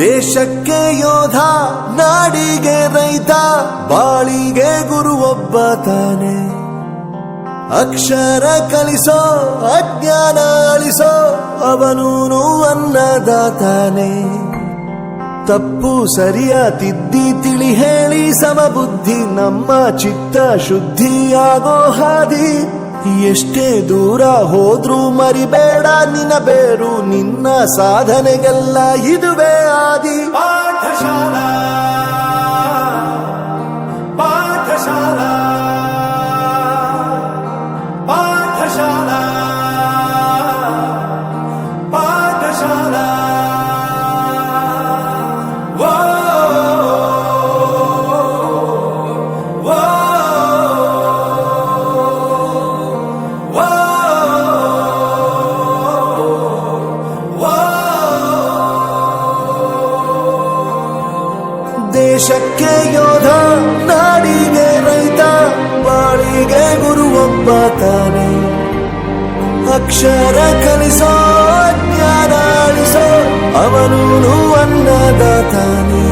ದೇಶಕ್ಕೆ ಯೋಧ, ನಾಡಿಗೆ ರೈತ, ಬಾಳಿಗೆ ಗುರು ಒಬ್ಬ ತಾನೆ. ಅಕ್ಷರ ಕಲಿಸೋ, ಅಜ್ಞಾನ ಅಳಿಸೋ, ಅವನೂನು ಅನ್ನದಾತಾನೆ. ತಪ್ಪು ಸರಿಯ ತಿದ್ದಿ ತಿಳಿ ಹೇಳಿ ಸಮಬುದ್ಧಿ, ನಮ್ಮ ಚಿತ್ತ ಶುದ್ಧಿಯಾಗೋ ಹಾದಿ. ಎಷ್ಟೇ ದೂರ ಹೋದ್ರೂ ಮರಿಬೇಡ ನಿನ್ನ ಬೇರು, ನಿನ್ನ ಸಾಧನೆಗೆಲ್ಲ ಇದುವೇ ಆದಿ. ಪಾಠಶಾಲಾ ಪಾಠಶಾಲಾ ಪಾಠಶಾಲಾ ಪಾಠಶಾಲಾ. ದೇಶಕ್ಕೆ ಯೋಧ, ನಾಡಿಗೆ ರೈತ, ಬಾಳಿಗೆ ಗುರು ಒಬ್ಬ ತಾನೆ. ಅಕ್ಷರ ಕಲಿಸೋ, ಜ್ಞಾನ ಅಳಿಸೋ, ಅವನೂನು ಅನ್ನದಾತಾನೆ.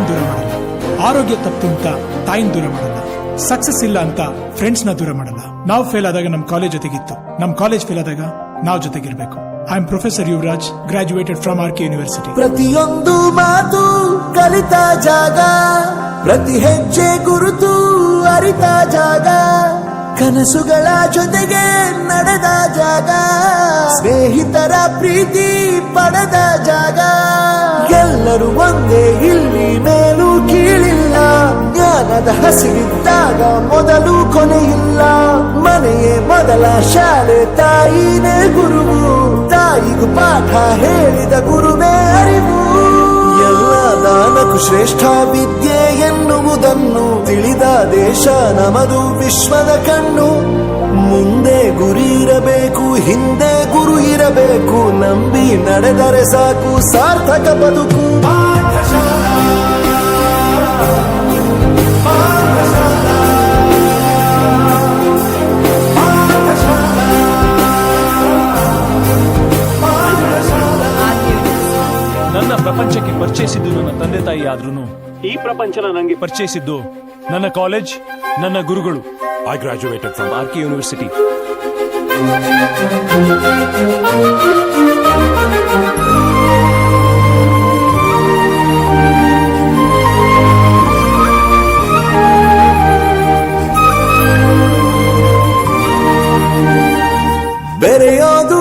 ದೂರ ಮಾಡಲ್ಲ, ಆರೋಗ್ಯ ತಪ್ಪು ಅಂತ ತಾಯಿನ ದೂರ ಮಾಡಲ್ಲ, ಸಕ್ಸಸ್ ಇಲ್ಲ ಅಂತ ಫ್ರೆಂಡ್ಸ್ ನ ದೂರ ಮಾಡಲ್ಲ. ನಾವು ಫೇಲ್ ಆದಾಗ ನಮ್ ಕಾಲೇಜ್ ಜೊತೆಗಿತ್ತು, ನಮ್ ಕಾಲೇಜ್ ಫೇಲ್ ಆದಾಗ ನಾವು ಜೊತೆಗಿರ್ಬೇಕು. I am professor Yuvraj, graduated from RK university. ಪ್ರತಿಯೊಂದು ಮಾತು ಕಲಿತ ಜಾಗ, ಪ್ರತಿ ಹೆಜ್ಜೆ ಗುರುತು ಅರಿತ ಜಾಗ, ಕನಸುಗಳ ಜೊತೆಗೆ ನಡೆದ ಜಾಗ, ಸ್ನೇಹಿತರ ಪ್ರೀತಿ ಪಡೆದ ಜಾಗ. ಎಲ್ಲರೂ ಒಂದೇ, ಇಲ್ಲಿ ಮೇಲೂ ಕೀಳಿಲ್ಲ, ಜ್ಞಾನದ ಹಸಿವಿದ್ದಾಗ ಮೊದಲು ಕೊನೆಯಿಲ್ಲ. ಮನೆಯೇ ಮೊದಲ ಶಾಲೆ, ತಾಯಿನೇ ಗುರುವು, ತಾಯಿಗೂ ಪಾಠ ಹೇಳಿದ ಗುರುವೇ ಅರಿವು. ಎಲ್ಲ ದಾನಕ್ಕೂ ಶ್ರೇಷ್ಠ ವಿದ್ಯೆ ಎನ್ನುವುದನ್ನು ತಿಳಿದ ದೇಶ ನಮದು, ವಿಶ್ವದ ಕಣ್ಣು. ಮುಂದೆ ಗುರಿ ಇರಬೇಕು, ಹಿಂದೆ ಗುರು ಇರಬೇಕು, ನಂಬಿ ನಡೆದರೆ ಸಾಕು ಸಾರ್ಥಕ ಬದುಕು. ಪಾಠಶಾಲಾ ಪಾಠಶಾಲಾ ನನ್ನ ಪ್ರಪಂಚಕ್ಕೆ ಪರಿಚಯಿಸಿದ್ದು ನನ್ನ ತಂದೆ ತಾಯಿ ಆದ್ರೂ ಈ ಪ್ರಪಂಚನ ನನಗೆ ಪರಿಚಯಿಸಿದ್ದು ನನ್ನ ಕಾಲೇಜ್, ನನ್ನ ಗುರುಗಳು. I graduated from RK university. ಬೆರೆಯೋದು